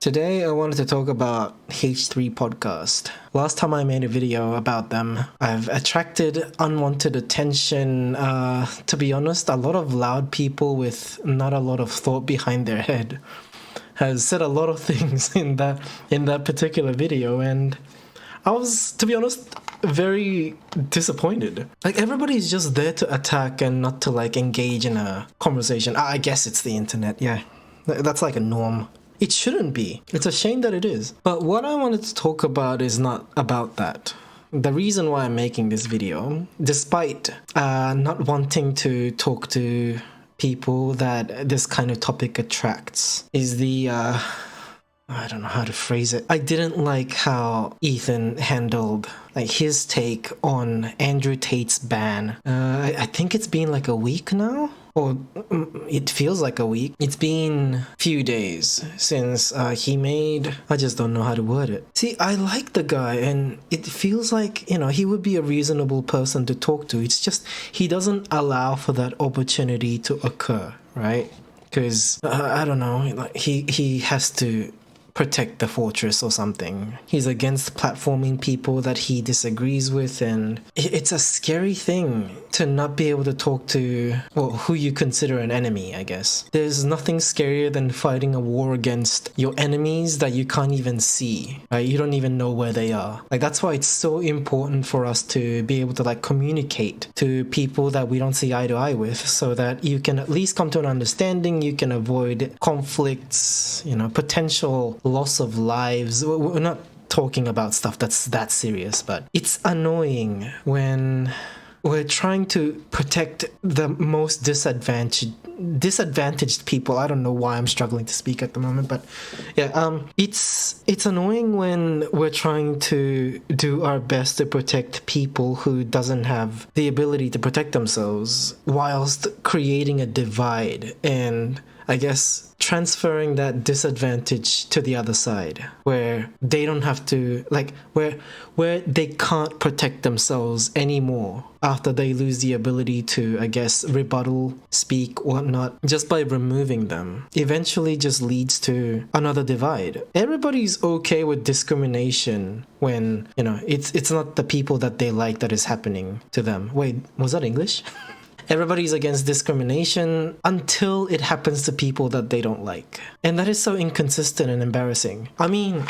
Today I wanted to talk about H3podcast. Last time I made a video about them, I've attracted unwanted attention. To be honest, a lot of loud people with not a lot of thought behind their head has said a lot of things in that particular video, and I was, to be honest, very disappointed. Like, everybody's just there to attack and not to engage in a conversation. I guess it's the internet, yeah. That's like a norm. It shouldn't be. It's a shame that it is. But what I wanted to talk about is not about that. The reason why I'm making this video, despite not wanting to talk to people that this kind of topic attracts, is the I don't know how to phrase it. I didn't like how Ethan handled his take on Andrew Tate's ban. I think it's been like a week now. Or it feels like a week. It's been a few days since he made... I just don't know how to word it. See, I like the guy, and it feels like, he would be a reasonable person to talk to. It's just he doesn't allow for that opportunity to occur, right? Because, I don't know, he has to protect the fortress or something. He's against platforming people that he disagrees with, and it's a scary thing to not be able to talk to, well, who you consider an enemy, I guess. There's nothing scarier than fighting a war against your enemies that you can't even see, right? You don't even know where they are. That's why it's so important for us to be able to communicate to people that we don't see eye to eye with, so that you can at least come to an understanding, you can avoid conflicts, potential loss of lives. We're not talking about stuff that's that serious, but it's annoying when we're trying to protect the most disadvantaged people. I don't know why I'm struggling to speak at the moment, but yeah, it's annoying when we're trying to do our best to protect people who doesn't have the ability to protect themselves, whilst creating a divide and, I guess, transferring that disadvantage to the other side, where they don't have to, where they can't protect themselves anymore after they lose the ability to, I guess, rebuttal, speak, whatnot, just by removing them, eventually just leads to another divide. Everybody's okay with discrimination when, it's not the people that they like that is happening to them. Wait, was that English? Everybody's against discrimination until it happens to people that they don't like. And that is so inconsistent and embarrassing. I mean,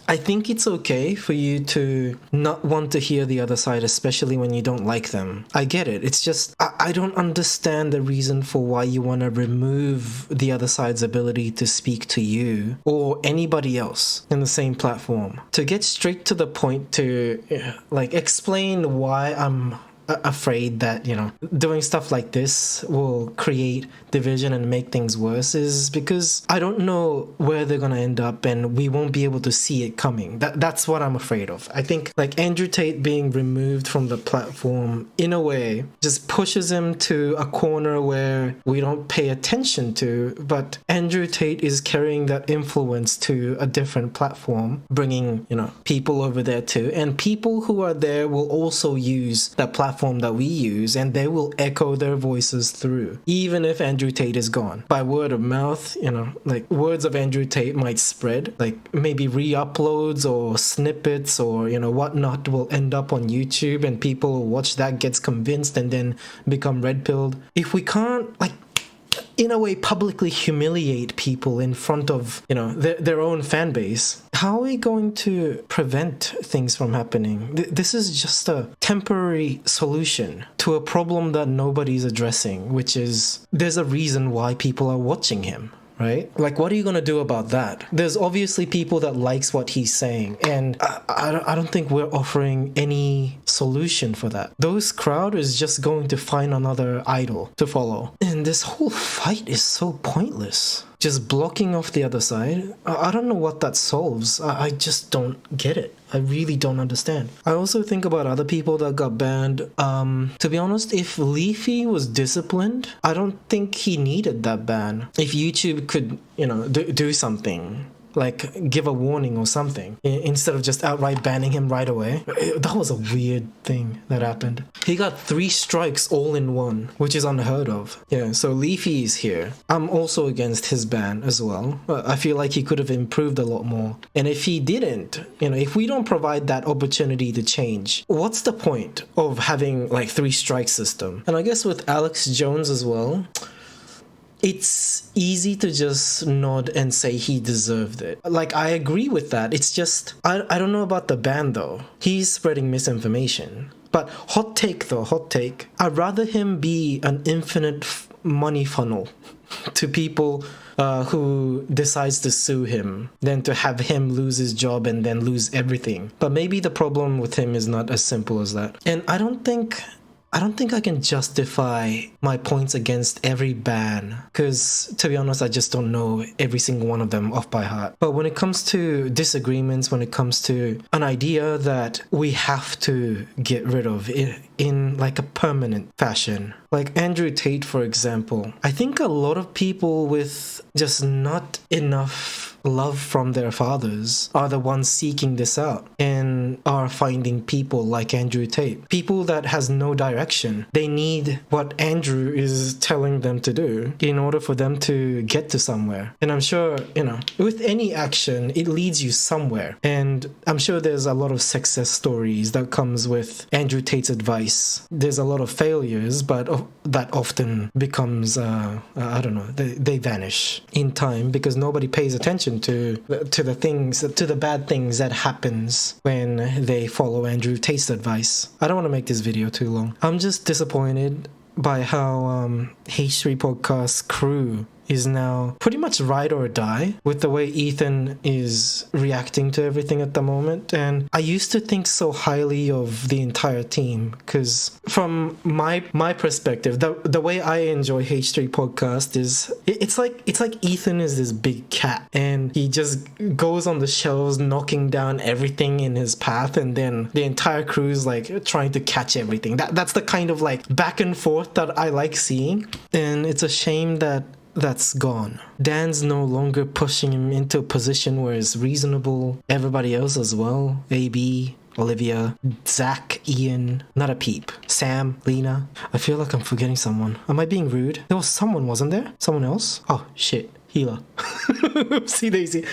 I think it's okay for you to not want to hear the other side, especially when you don't like them. I get it. It's just, I don't understand the reason for why you want to remove the other side's ability to speak to you or anybody else in the same platform. To get straight to the point to, explain why I'm afraid that doing stuff like this will create division and make things worse is because I don't know where they're gonna end up, and we won't be able to see it coming. That's what I'm afraid of. I think Andrew Tate being removed from the platform in a way just pushes him to a corner where we don't pay attention to, but Andrew Tate is carrying that influence to a different platform, bringing people over there too, and people who are there will also use that platform that we use, and they will echo their voices through, even if Andrew Tate is gone. By word of mouth, words of Andrew Tate might spread, maybe re-uploads or snippets or whatnot will end up on YouTube, and people will watch that, gets convinced, and then become red-pilled. If we can't in a way publicly humiliate people in front of their own fan base, how are we going to prevent things from happening? This is just a temporary solution to a problem that nobody's addressing, which is there's a reason why people are watching him, right? What are you going to do about that? There's obviously people that likes what he's saying, and I don't think we're offering any solution for that. Those crowd is just going to find another idol to follow. And this whole fight is so pointless. Just blocking off the other side. I don't know what that solves. I just don't get it. I really don't understand. I also think about other people that got banned. To be honest, if Leafy was disciplined, I don't think he needed that ban. If YouTube could, do something like give a warning or something instead of just outright banning him right away. That was a weird thing that happened. He got 3 strikes all in one, which is unheard of. Yeah, so Leafy is here. I'm also against his ban as well. I feel like he could have improved a lot more. And if he didn't, if we don't provide that opportunity to change, what's the point of having like 3 strike system? And I guess with Alex Jones as well, it's easy to just nod and say he deserved it. Like, I agree with that. It's just, I don't know about the ban though. He's spreading misinformation. But hot take. I'd rather him be an infinite money funnel to people who decides to sue him than to have him lose his job and then lose everything. But maybe the problem with him is not as simple as that. And I don't think I can justify my points against every ban, because to be honest, I just don't know every single one of them off by heart. But when it comes to disagreements, when it comes to an idea that we have to get rid of in like a permanent fashion, like Andrew Tate, for example, I think a lot of people with just not enough love from their fathers are the ones seeking this out and are finding people like Andrew Tate. People that has no direction. They need what Andrew is telling them to do in order for them to get to somewhere. And I'm sure, with any action, it leads you somewhere. And I'm sure there's a lot of success stories that comes with Andrew Tate's advice. There's a lot of failures, but that often becomes, they vanish in time because nobody pays attention to the bad things that happens when they follow Andrew Tate's advice. I don't want to make this video too long. I'm just disappointed by how H3podcast crew is now pretty much ride or die with the way Ethan is reacting to everything at the moment. And I used to think so highly of the entire team, because from my perspective, the way I enjoy H3 podcast is it's like Ethan is this big cat and he just goes on the shelves knocking down everything in his path, and then the entire crew is like trying to catch everything. That's the kind of like back and forth that I like seeing, and it's a shame that that's gone. Dan's no longer pushing him into a position where it's reasonable. Everybody else as well. AB, Olivia, Zach, Ian, not a peep. Sam, Lena. I feel like I'm forgetting someone. Am I being rude? There was someone, wasn't there? Someone else? Oh, shit. Healer. Oopsie daisy.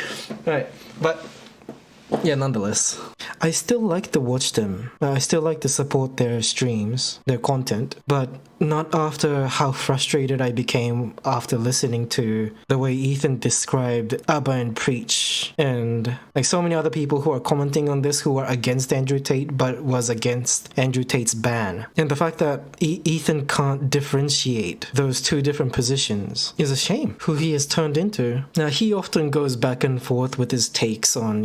Alright, but yeah, nonetheless, I still like to watch them. I still like to support their streams, their content, but not after how frustrated I became after listening to the way Ethan described Abba and Preach, and like so many other people who are commenting on this who are against Andrew Tate but was against Andrew Tate's ban. And the fact that Ethan can't differentiate those two different positions is a shame. Who he has turned into. Now, he often goes back and forth with his takes on,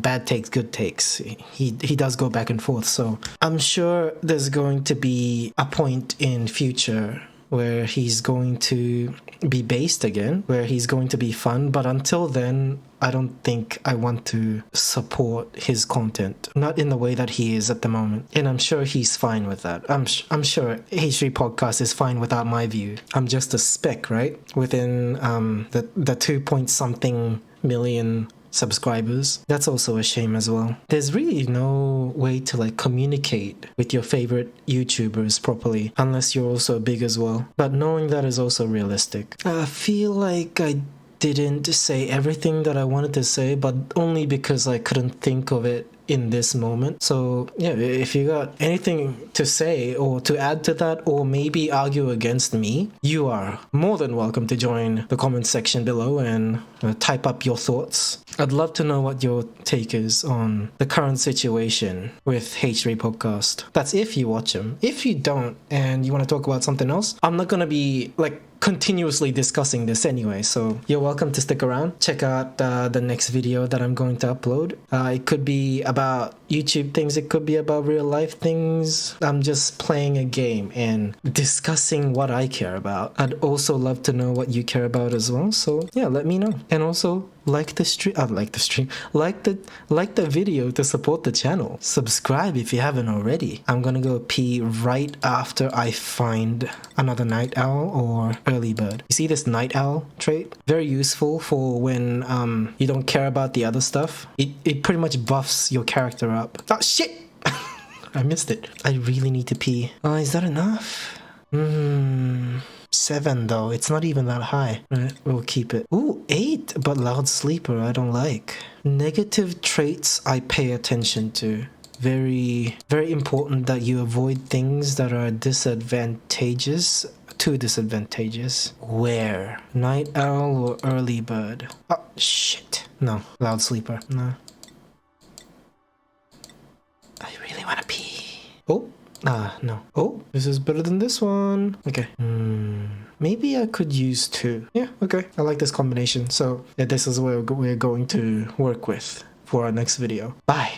bad takes, good takes. He does go back and forth, so I'm sure there's going to be a point in future where he's going to be based again, where he's going to be fun, but until then, I don't think I want to support his content, not in the way that he is at the moment. And I'm sure he's fine with that. I'm sure H3 Podcast is fine without my view. I'm just a speck, right? Within the 2 point something million subscribers. That's also a shame as well. There's really no way to communicate with your favorite YouTubers properly unless you're also big as well. But knowing that is also realistic. I feel like I didn't say everything that I wanted to say, but only because I couldn't think of it in this moment. So yeah, if you got anything to say or to add to that, or maybe argue against me, you are more than welcome to join the comment section below and type up your thoughts. I'd love to know what your take is on the current situation with H3 Podcast. That's if you watch them. If you don't and you want to talk about something else, I'm not gonna be continuously discussing this anyway, so you're welcome to stick around. Check out the next video that I'm going to upload. It could be about YouTube things, it could be about real life things. I'm just playing a game and discussing what I care about. I'd also love to know what you care about as well, so yeah, let me know. And also like the stream, like the video to support the channel. Subscribe if you haven't already. I'm gonna go pee right after I find another night owl or early bird. You see this night owl trait? Very useful for when you don't care about the other stuff. It pretty much buffs your character up. Oh shit! I missed it. I really need to pee. Is that enough? 7 though. It's not even that high. Right, we'll keep it. Ooh, 8, but loud sleeper I don't like. Negative traits I pay attention to. Very, very important that you avoid things that are disadvantageous. Too disadvantageous. Where? Night owl or early bird? Oh, shit. No, loud sleeper. No. I really want to pee. Oh. No. Oh, this is better than this one. Okay. Maybe I could use 2. Yeah, okay. I like this combination. So, yeah, this is what we're going to work with for our next video. Bye.